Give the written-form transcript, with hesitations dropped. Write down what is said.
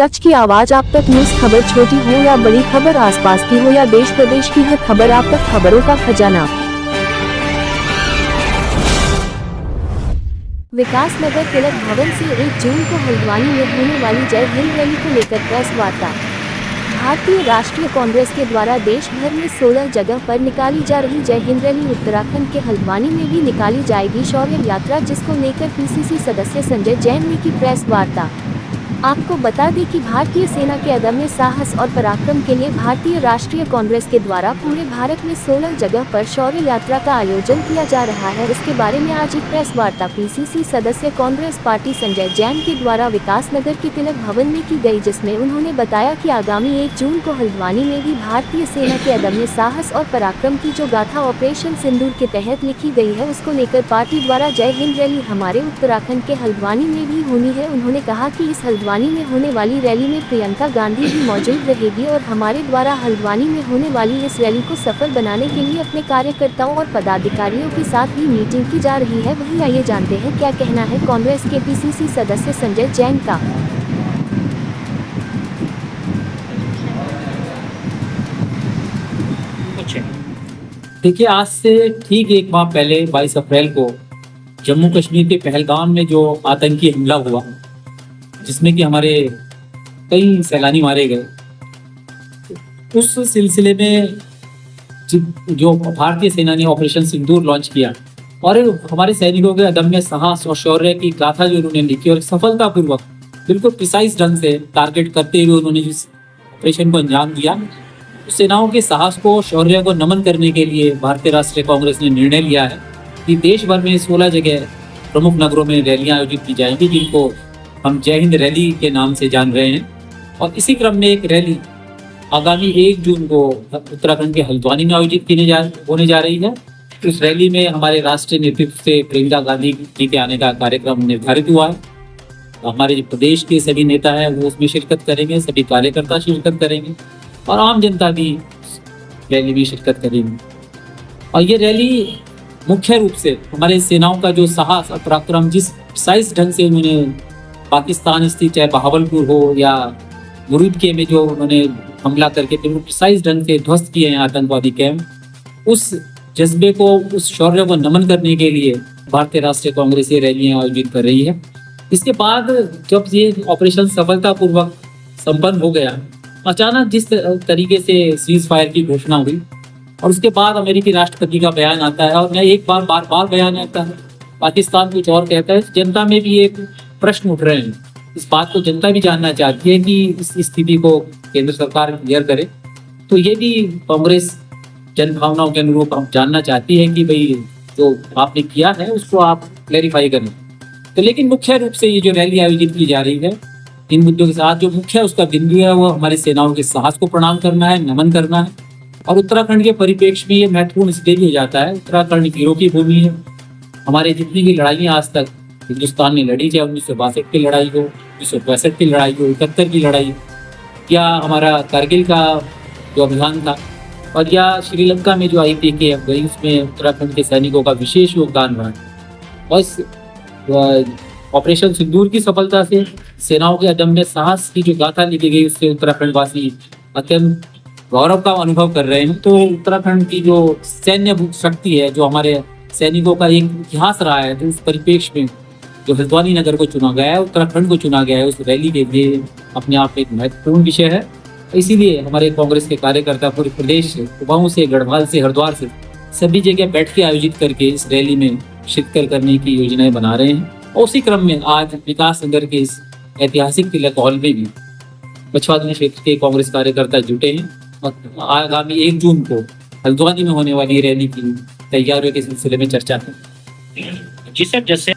सच की आवाज आप तक। न्यूज खबर छोटी हो या बड़ी खबर, आसपास की हो या देश प्रदेश की, हर खबर आप तक। खबरों का खजाना। विकास नगर तिलक भवन से 1 जून को हल्द्वानी में होने वाली जय हिंद रैली को लेकर प्रेस वार्ता। भारतीय राष्ट्रीय कांग्रेस के द्वारा देश भर में 16 जगह पर निकाली जा रही जय हिंद रैली उत्तराखंड के हल्द्वानी में भी निकाली जाएगी शौर्य यात्रा, जिसको लेकर पीसीसी सदस्य संजय जैन ने की प्रेस वार्ता। आपको बता दें कि भारतीय सेना के अदम्य साहस और पराक्रम के लिए भारतीय राष्ट्रीय कांग्रेस के द्वारा पूरे भारत में 16 जगह पर शौर्य यात्रा का आयोजन किया जा रहा है। इसके बारे में आज एक प्रेस वार्ता पीसीसी सदस्य कांग्रेस पार्टी संजय जैन के द्वारा विकास नगर के तिलक भवन में की गई, जिसमें उन्होंने बताया कि आगामी 1 जून को हल्द्वानी में भी भारतीय सेना के अदम्य साहस और पराक्रम की जो गाथा ऑपरेशन सिंदूर के तहत लिखी गई है, उसको लेकर पार्टी द्वारा जय हिंद रैली हमारे उत्तराखंड के हल्द्वानी में भी होनी है। उन्होंने कहा कि इस हल्द्वानी में होने वाली रैली में प्रियंका गांधी भी मौजूद रहेगी और हमारे द्वारा हल्द्वानी में होने वाली इस रैली को सफल बनाने के लिए अपने कार्यकर्ताओं और पदाधिकारियों के साथ भी मीटिंग की जा रही है। वहीं आइए जानते हैं क्या कहना है कांग्रेस के पीसीसी सदस्य संजय जैन का। देखिए, आज से ठीक 1 माह पहले 22 अप्रैल को जम्मू कश्मीर के पहलगाम में जो आतंकी हमला हुआ, जिसमें कि हमारे कई सैलानी मारे गए, उस सिलसिले में जो भारतीय सेना ने ऑपरेशन सिंदूर लॉन्च किया और हमारे सैनिकों के अदम्य साहस और शौर्य की गाथा जो उन्होंने लिखी और सफलतापूर्वक बिल्कुल प्रिसाइज ढंग से टारगेट करते हुए उन्होंने जिस ऑपरेशन को अंजाम दिया, उस सेनाओं के साहस को, शौर्य को नमन करने के लिए भारतीय राष्ट्रीय कांग्रेस ने निर्णय लिया है कि देश भर में 16 जगह प्रमुख नगरों में रैलियां आयोजित की जाएंगी, जिनको हम जय हिंद रैली के नाम से जान रहे हैं। और इसी क्रम में एक रैली आगामी 1 जून को उत्तराखंड के हल्द्वानी में आयोजित होने जा रही है। इस रैली में हमारे राष्ट्रीय नेतृत्व से प्रियंका गांधी जी के आने का कार्यक्रम निर्धारित हुआ है। हमारे जो प्रदेश के सभी नेता हैं वो उसमें शिरकत करेंगे, सभी कार्यकर्ता शिरकत करेंगे और आम जनता भी रैली में शिरकत करेंगे। और ये रैली मुख्य रूप से हमारे सेनाओं का जो साहस और पराक्रम, जिस साइज ढंग से उन्होंने पाकिस्तान स्थित चाहे बहावलपुर हो या मुरीद के में जो उन्होंने हमला करके प्रिसाइज ढंग से ध्वस्त किए हैं आतंकवादी कैंप, उस जज्बे को, उस शौर्य को नमन करने के लिए भारतीय राष्ट्रीय कांग्रेस ये रैलियां आयोजित कर रही है। इसके बाद जब ये ऑपरेशन सफलतापूर्वक संपन्न हो गया, अचानक जिस तरीके से सीज फायर की घोषणा हुई और उसके बाद अमेरिकी राष्ट्रपति का बयान आता है और मैं एक बार बार बयान आता है, पाकिस्तान कुछ और कहता है, जनता में भी एक प्रश्न उठ रहे हैं। इस बात को जनता भी जानना चाहती है कि इस स्थिति को केंद्र सरकार क्लियर करे। तो ये भी कांग्रेस जन भावनाओं के अनुरूप हम जानना चाहती है कि भाई जो आपने किया है उसको आप क्लैरिफाई करें। तो लेकिन मुख्य रूप से ये जो रैली आयोजित की जा रही है, इन मुद्दों के साथ जो मुख्य उसका बिंदु है वो हमारे सेनाओं के साहस को प्रणाम करना है, नमन करना है। और उत्तराखंड के परिप्रेक्ष्य में ये महत्वपूर्ण इसलिए भी हो जाता है, उत्तराखंड वीरों की भूमि है। हमारे जितनी भी लड़ाइयाँ आज तक हिंदुस्तान ने लड़ी, चाहे 1962 की लड़ाई हो, 1965 की लड़ाई हो, 71 की लड़ाई, या हमारा कारगिल का जो अभियान था, और या श्रीलंका में जो IPKF गई, उसमें उत्तराखंड के सैनिकों का विशेष योगदान रहा। और इस ऑपरेशन सिंदूर की सफलता से, सेनाओं के अदम्य साहस की जो गाथा लिखी गई, उससे उत्तराखंड वासी अत्यंत गौरव का अनुभव कर रहे हैं। तो उत्तराखंड की जो सैन्य शक्ति है, जो हमारे सैनिकों का एक इतिहास रहा है, तो उस परिप्रेक्ष्य में जो हल्द्वानी नगर को चुना गया है, उत्तराखंड को चुना गया है, उस रैली के लिए अपने आप में एक महत्वपूर्ण विषय है। इसीलिए हमारे कांग्रेस के कार्यकर्ता पूरे प्रदेश से, कुमाऊं से, गढ़वाल से, हरिद्वार से, सभी जगह बैठ के आयोजित करके इस रैली में शिरकत करने की योजनाएं बना रहे हैं। और उसी क्रम में आज विकास नगर के इस ऐतिहासिक तिलक हॉल में भी पछवादनी क्षेत्र के कांग्रेस कार्यकर्ता जुटे हैं और आगामी 1 जून को हल्द्वानी में होने वाली रैली की तैयारियों के सिलसिले में चर्चा है। जी सर, जैसे